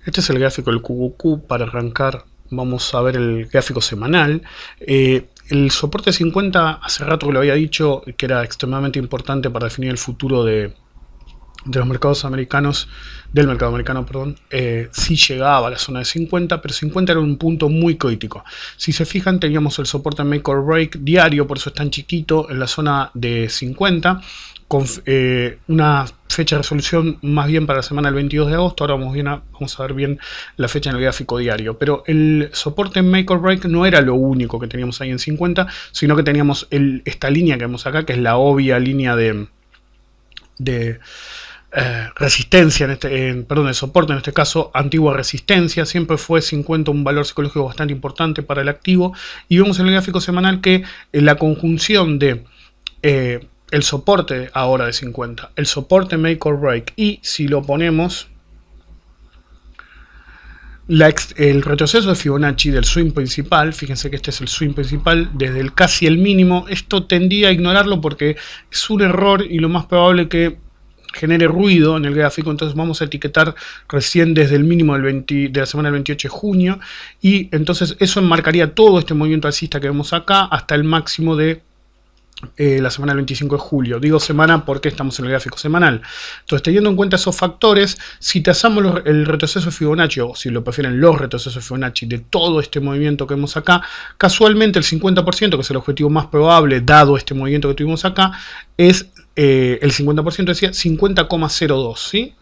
Este es el gráfico del QQQ. Para arrancar vamos a ver el gráfico semanal. El soporte 50, hace rato que lo había dicho, que era extremadamente importante para definir el futuro de los mercados americanos, del mercado americano, perdón. Sí llegaba a la zona de 50, pero 50 era un punto muy crítico. Si se fijan, teníamos el soporte make or break diario, por eso es tan chiquito, en la zona de 50, con una fecha de resolución más bien para la semana del 22 de agosto. Ahora vamos a ver bien la fecha en el gráfico diario, pero el soporte make or break no era lo único que teníamos ahí en 50, sino que teníamos esta línea que vemos acá, que es la obvia línea de resistencia, de soporte, en este caso antigua resistencia. Siempre fue 50 un valor psicológico bastante importante para el activo, y vemos en el gráfico semanal que la conjunción de el soporte ahora de 50, el soporte make or break, y si lo ponemos el retroceso de Fibonacci del swing principal, fíjense que este es el swing principal desde el casi el mínimo. Esto tendía a ignorarlo porque es un error y lo más probable que genere ruido en el gráfico. Entonces vamos a etiquetar recién desde el mínimo de la semana del 28 de junio, y entonces eso enmarcaría todo este movimiento alcista que vemos acá hasta el máximo de la semana del 25 de julio. Digo semana porque estamos en el gráfico semanal. Entonces, teniendo en cuenta esos factores, si trazamos el retroceso de Fibonacci, o si lo prefieren los retrocesos de Fibonacci de todo este movimiento que vemos acá, casualmente el 50%, que es el objetivo más probable dado este movimiento que tuvimos acá, es el 50%, decía 50,02, ¿sí?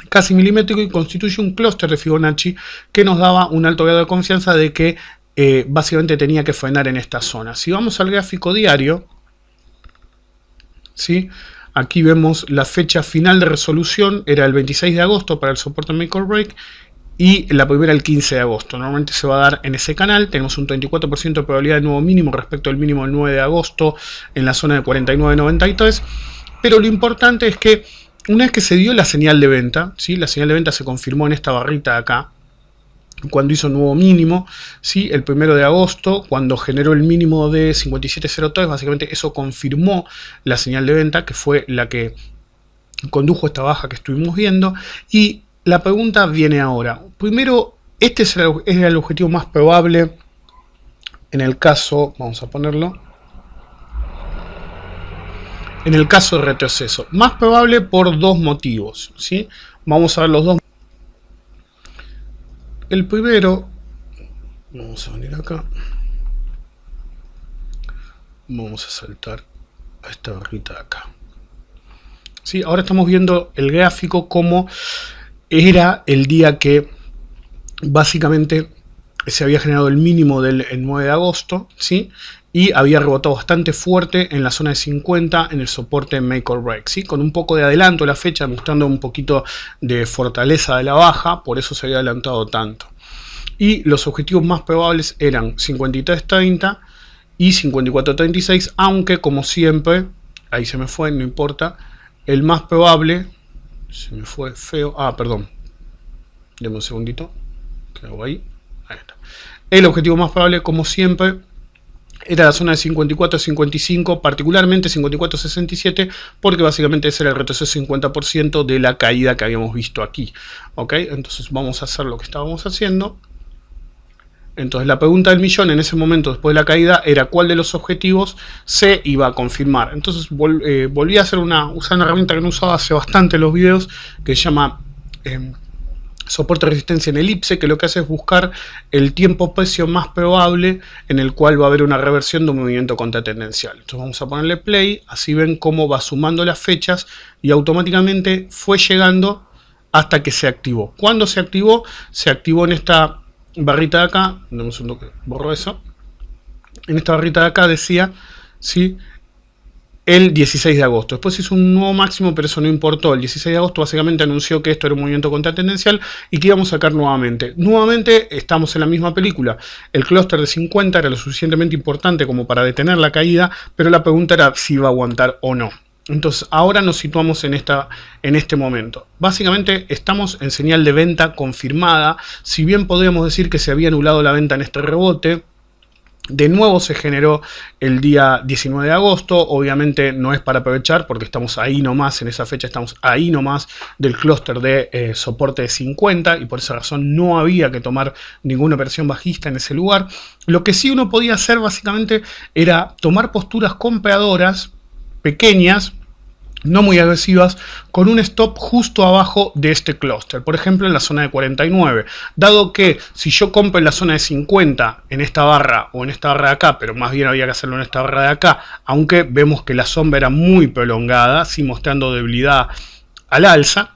Casi milimétrico, y constituye un clúster de Fibonacci que nos daba un alto grado de confianza de que básicamente tenía que frenar en esta zona. Si vamos al gráfico diario, ¿sí? Aquí vemos la fecha final de resolución, era el 26 de agosto para el soporte make or break, y la primera el 15 de agosto. Normalmente se va a dar en ese canal. Tenemos un 34% de probabilidad de nuevo mínimo respecto al mínimo del 9 de agosto en la zona de 49.93. Pero lo importante es que una vez que se dio la señal de venta, ¿sí? La señal de venta se confirmó en esta barrita de acá, cuando hizo nuevo mínimo, ¿sí? El 1 de agosto, cuando generó el mínimo de 57.03, básicamente eso confirmó la señal de venta, que fue la que condujo esta baja que estuvimos viendo. Y la pregunta viene ahora. Primero, este era el objetivo más probable en el caso, vamos a ponerlo, en el caso de retroceso. Más probable por dos motivos, ¿sí? Vamos a ver los dos. El primero, vamos a venir acá, vamos a saltar a esta barrita de acá. ¿Sí? Ahora estamos viendo el gráfico como era el día que básicamente se había generado el mínimo del 9 de agosto, ¿sí? Y había rebotado bastante fuerte en la zona de 50 en el soporte make or break, ¿sí? Con un poco de adelanto la fecha, mostrando un poquito de fortaleza de la baja, por eso se había adelantado tanto. Y los objetivos más probables eran 53.30 y 54.36, aunque como siempre, ahí se me fue, no importa, el más probable, se me fue feo, perdón, deme un segundito, que hago ahí está. El objetivo más probable, como siempre, era la zona de 54.55, particularmente 54.67, porque básicamente ese era el retroceso 50% de la caída que habíamos visto aquí. ¿Ok? Entonces vamos a hacer lo que estábamos haciendo. Entonces la pregunta del millón en ese momento, después de la caída, era cuál de los objetivos se iba a confirmar. Entonces volví a hacer usar una herramienta que no usaba hace bastante en los videos, que se llama soporte de resistencia en elipse, que lo que hace es buscar el tiempo precio más probable en el cual va a haber una reversión de un movimiento contratendencial. Entonces vamos a ponerle play, así ven cómo va sumando las fechas y automáticamente fue llegando hasta que se activó. ¿Cuándo se activó? Se activó en esta barrita de acá, dame un segundo que borro eso. En esta barrita de acá decía, ¿sí?, el 16 de agosto. Después hizo un nuevo máximo, pero eso no importó. El 16 de agosto básicamente anunció que esto era un movimiento contratendencial y que íbamos a sacar nuevamente. Nuevamente estamos en la misma película. El clúster de 50 era lo suficientemente importante como para detener la caída, pero la pregunta era si iba a aguantar o no. Entonces ahora nos situamos en este momento. Básicamente estamos en señal de venta confirmada. Si bien podríamos decir que se había anulado la venta en este rebote, De nuevo se generó el día 19 de agosto, obviamente no es para aprovechar porque estamos ahí nomás, en esa fecha estamos ahí nomás del clúster de soporte de 50 y por esa razón no había que tomar ninguna operación bajista en ese lugar. Lo que sí uno podía hacer básicamente era tomar posturas compradoras pequeñas, no muy agresivas, con un stop justo abajo de este clúster, por ejemplo en la zona de 49, dado que si yo compro en la zona de 50 en esta barra o en esta barra de acá, pero más bien había que hacerlo en esta barra de acá, aunque vemos que la sombra era muy prolongada, sí mostrando debilidad al alza,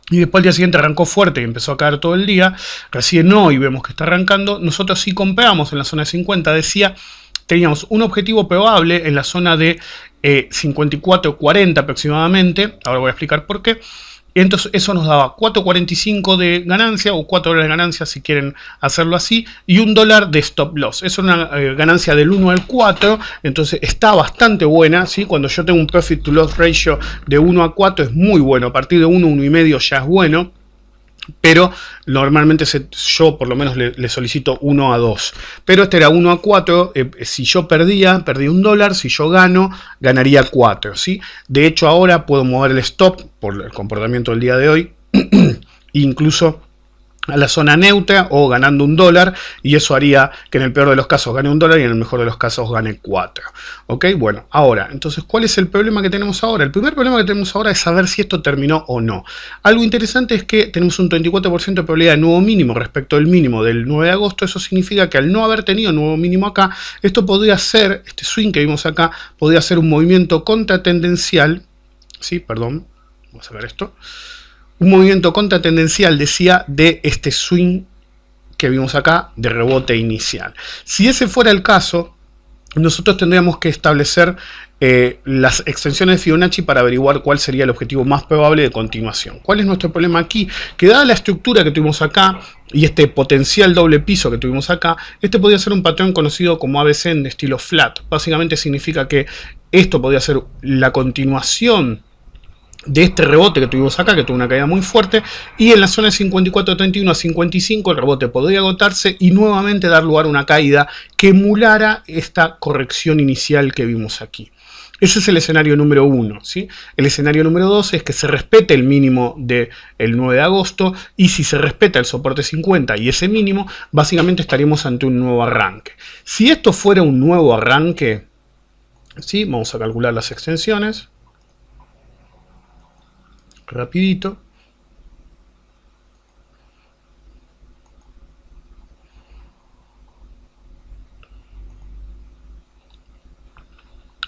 y después al día siguiente arrancó fuerte y empezó a caer todo el día, recién hoy vemos que está arrancando, nosotros sí compramos en la zona de 50, decía, teníamos un objetivo probable en la zona de 54.40 aproximadamente, ahora voy a explicar por qué, entonces eso nos daba 4.45 de ganancia o 4 dólares de ganancia si quieren hacerlo así, y $1 de stop loss, es una ganancia del 1 al 4, entonces está bastante buena, ¿sí? Cuando yo tengo un profit to loss ratio de 1 a 4 es muy bueno, a partir de 1, 1,5 ya es bueno, pero normalmente yo por lo menos le solicito 1 a 2. Pero este era 1 a 4. Si yo perdí $1. Si yo ganaría 4. ¿sí? De hecho, ahora puedo mover el stop por el comportamiento del día de hoy. Incluso a la zona neutra o ganando $1, y eso haría que en el peor de los casos gane $1 y en el mejor de los casos gane 4. ¿Ok? Bueno, ahora, entonces, ¿cuál es el problema que tenemos ahora? El primer problema que tenemos ahora es saber si esto terminó o no. Algo interesante es que tenemos un 34% de probabilidad de nuevo mínimo respecto al mínimo del 9 de agosto. Eso significa que al no haber tenido nuevo mínimo acá, esto podría ser, este swing que vimos acá, podría ser un movimiento contratendencial. Sí, perdón, vamos a ver esto. Un movimiento contratendencial, decía, de este swing que vimos acá de rebote inicial. Si ese fuera el caso, nosotros tendríamos que establecer las extensiones de Fibonacci para averiguar cuál sería el objetivo más probable de continuación. ¿Cuál es nuestro problema aquí? Que dada la estructura que tuvimos acá y este potencial doble piso que tuvimos acá, este podría ser un patrón conocido como ABC en estilo flat. Básicamente significa que esto podría ser la continuación de este rebote que tuvimos acá, que tuvo una caída muy fuerte, y en la zona de 54.31 a 55 el rebote podría agotarse y nuevamente dar lugar a una caída que emulara esta corrección inicial que vimos aquí. Ese es el escenario número 1. ¿sí? El escenario número 2 es que se respete el mínimo del 9 de agosto, y si se respeta el soporte 50 y ese mínimo, básicamente estaríamos ante un nuevo arranque. Si esto fuera un nuevo arranque, ¿sí? Vamos a calcular las extensiones rapidito.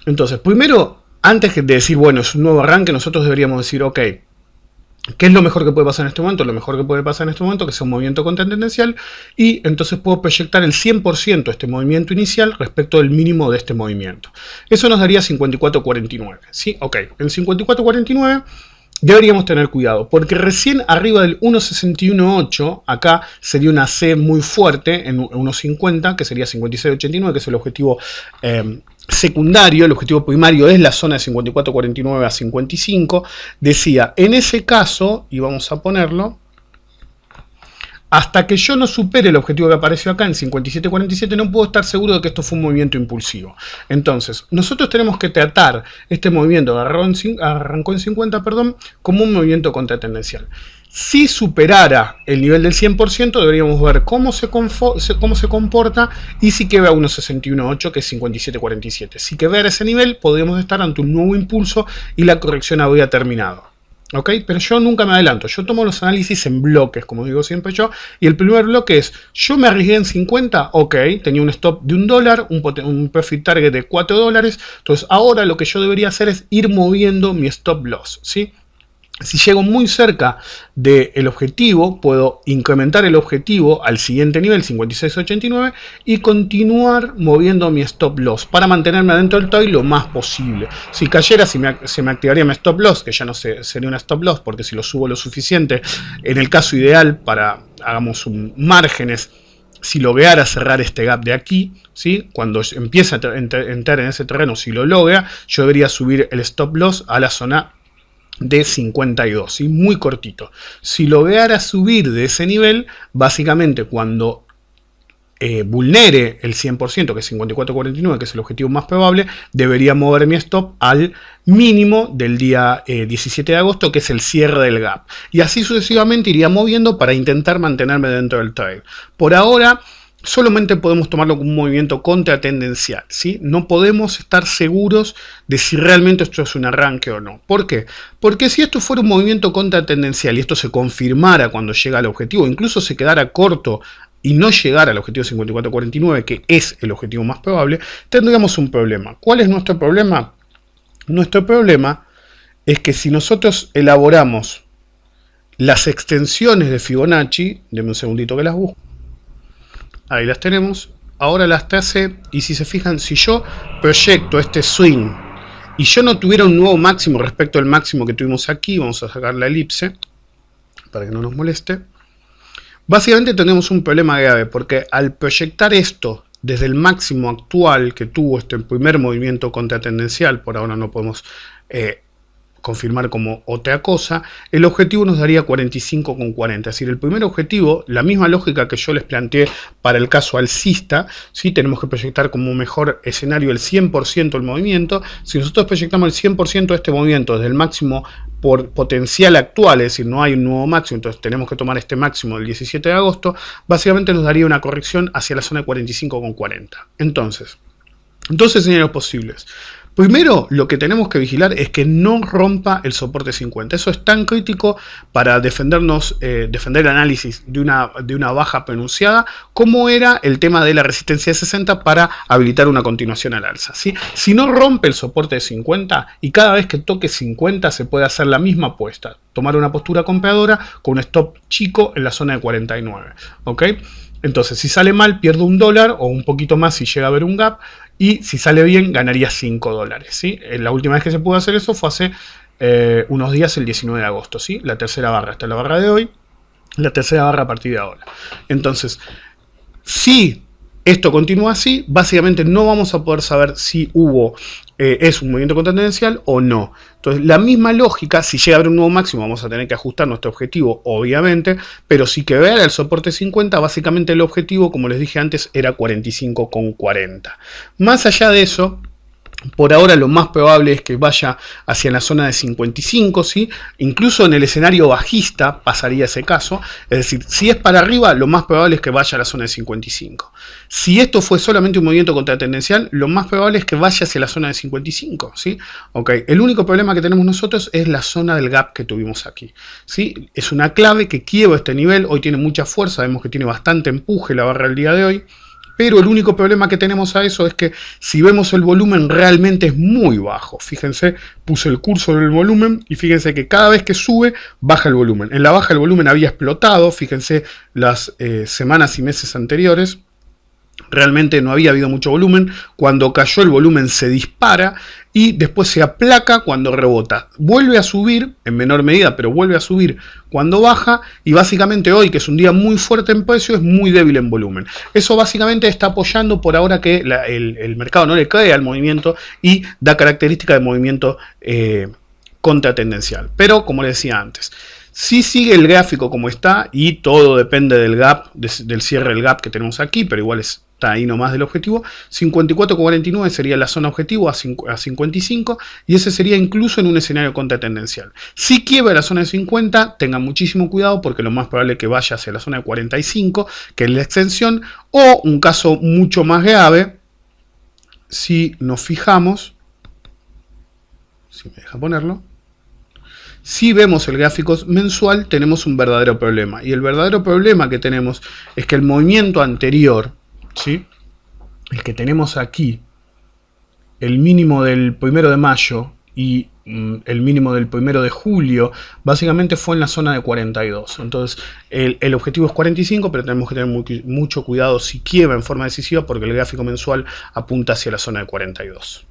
Entonces, primero, antes de decir, bueno, es un nuevo arranque, nosotros deberíamos decir, ok, ¿qué es lo mejor que puede pasar en este momento? Lo mejor que puede pasar en este momento, que sea un movimiento contratendencial, y entonces puedo proyectar el 100% de este movimiento inicial respecto del mínimo de este movimiento. Eso nos daría 54.49. ¿sí? Ok, en 54.49 deberíamos tener cuidado, porque recién arriba del 1.61.8, acá sería una C muy fuerte en 1.50, que sería 56.89, que es el objetivo secundario. El objetivo primario es la zona de 54.49 a 55. Decía, en ese caso, y vamos a ponerlo, hasta que yo no supere el objetivo que apareció acá en 57.47, no puedo estar seguro de que esto fue un movimiento impulsivo. Entonces, nosotros tenemos que tratar este movimiento que arrancó en 50, perdón, como un movimiento contratendencial. Si superara el nivel del 100%, deberíamos ver cómo se comporta, y si queda 1.61.8, que es 57.47. Si quedara ese nivel, podríamos estar ante un nuevo impulso y la corrección habría terminado. ¿Ok? Pero yo nunca me adelanto, yo tomo los análisis en bloques, como digo siempre yo, y el primer bloque es, yo me arriesgué en 50, ok, tenía un stop de $1, un profit target de $4, entonces ahora lo que yo debería hacer es ir moviendo mi stop loss, ¿sí? Si llego muy cerca del objetivo, puedo incrementar el objetivo al siguiente nivel, 56.89, y continuar moviendo mi stop loss para mantenerme adentro del TOI lo más posible. Si cayera, se me activaría mi stop loss, que ya no sería una stop loss, porque si lo subo lo suficiente, en el caso ideal para, hagamos márgenes, si lograra cerrar este gap de aquí, ¿sí? Cuando empieza a entrar en ese terreno, si lo logra, yo debería subir el stop loss a la zona de 52, ¿sí? Muy cortito. Si lograra subir de ese nivel, básicamente cuando vulnere el 100%, que es 54.49, que es el objetivo más probable, debería mover mi stop al mínimo del día 17 de agosto, que es el cierre del gap. Y así sucesivamente iría moviendo para intentar mantenerme dentro del trade. Por ahora, solamente podemos tomarlo como un movimiento contratendencial, ¿sí? No podemos estar seguros de si realmente esto es un arranque o no. ¿Por qué? Porque si esto fuera un movimiento contratendencial y esto se confirmara cuando llega al objetivo, incluso se quedara corto y no llegar al objetivo 54.49, que es el objetivo más probable, tendríamos un problema. ¿Cuál es nuestro problema? Nuestro problema es que si nosotros elaboramos las extensiones de Fibonacci, denme un segundito que las busco, ahí las tenemos, ahora las tracé, y si se fijan, si yo proyecto este swing y yo no tuviera un nuevo máximo respecto al máximo que tuvimos aquí, vamos a sacar la elipse para que no nos moleste. Básicamente tenemos un problema grave, porque al proyectar esto desde el máximo actual que tuvo este primer movimiento contratendencial, por ahora no podemos confirmar como otra cosa, el objetivo nos daría 45,40. Es decir, el primer objetivo, la misma lógica que yo les planteé para el caso alcista, ¿sí? Tenemos que proyectar como mejor escenario el 100% del movimiento. Si nosotros proyectamos el 100% de este movimiento desde el máximo por potencial actual, es decir, no hay un nuevo máximo, entonces tenemos que tomar este máximo del 17 de agosto, básicamente nos daría una corrección hacia la zona de 45,40. Entonces, dos escenarios posibles. Primero, lo que tenemos que vigilar es que no rompa el soporte 50. Eso es tan crítico para defendernos, defender el análisis de una baja pronunciada, como era el tema de la resistencia de 60 para habilitar una continuación al alza, ¿sí? Si no rompe el soporte de 50 y cada vez que toque 50 se puede hacer la misma apuesta, tomar una postura compradora con un stop chico en la zona de 49, ¿ok? Entonces, si sale mal, pierdo $1 o un poquito más si llega a haber un gap. Y si sale bien, ganaría $5, ¿sí? La última vez que se pudo hacer eso fue hace unos días, el 19 de agosto, ¿sí? La tercera barra, esta es la barra de hoy, la tercera barra a partir de ahora. Entonces, si esto continúa así, básicamente no vamos a poder saber si es un movimiento contratendencial o no. Entonces, la misma lógica, si llega a haber un nuevo máximo, vamos a tener que ajustar nuestro objetivo, obviamente, pero si quedara el soporte 50, básicamente el objetivo, como les dije antes, era 45,40. Más allá de eso, por ahora lo más probable es que vaya hacia la zona de 55, ¿sí? Incluso en el escenario bajista pasaría ese caso. Es decir, si es para arriba, lo más probable es que vaya a la zona de 55. Si esto fue solamente un movimiento contratendencial, lo más probable es que vaya hacia la zona de 55, ¿sí? Okay. El único problema que tenemos nosotros es la zona del gap que tuvimos aquí, ¿sí? Es una clave que quiebra este nivel. Hoy tiene mucha fuerza, vemos que tiene bastante empuje la barra del día de hoy. Pero el único problema que tenemos a eso es que si vemos el volumen realmente es muy bajo. Fíjense, puse el cursor del volumen y fíjense que cada vez que sube, baja el volumen. En la baja el volumen había explotado, fíjense las semanas y meses anteriores. Realmente no había habido mucho volumen. Cuando cayó el volumen se dispara y después se aplaca cuando rebota. Vuelve a subir, en menor medida, pero vuelve a subir cuando baja. Y básicamente hoy, que es un día muy fuerte en precio, es muy débil en volumen. Eso básicamente está apoyando por ahora que el mercado no le cree al movimiento y da característica de movimiento contratendencial. Pero, como les decía antes, si sigue el gráfico como está, y todo depende del gap, del cierre del gap que tenemos aquí, pero igual está ahí nomás del objetivo, 54,49 sería la zona objetivo a 55, y ese sería incluso en un escenario contratendencial. Si quiebra la zona de 50, tengan muchísimo cuidado porque lo más probable es que vaya hacia la zona de 45, que es la extensión, o un caso mucho más grave, si nos fijamos, si me deja ponerlo, si vemos el gráfico mensual, tenemos un verdadero problema. Y el verdadero problema que tenemos es que el movimiento anterior, ¿sí? El que tenemos aquí, el mínimo del 1 de mayo y el mínimo del 1 de julio, básicamente fue en la zona de 42. Entonces, el objetivo es 45, pero tenemos que tener mucho cuidado si quiebra en forma decisiva porque el gráfico mensual apunta hacia la zona de 42.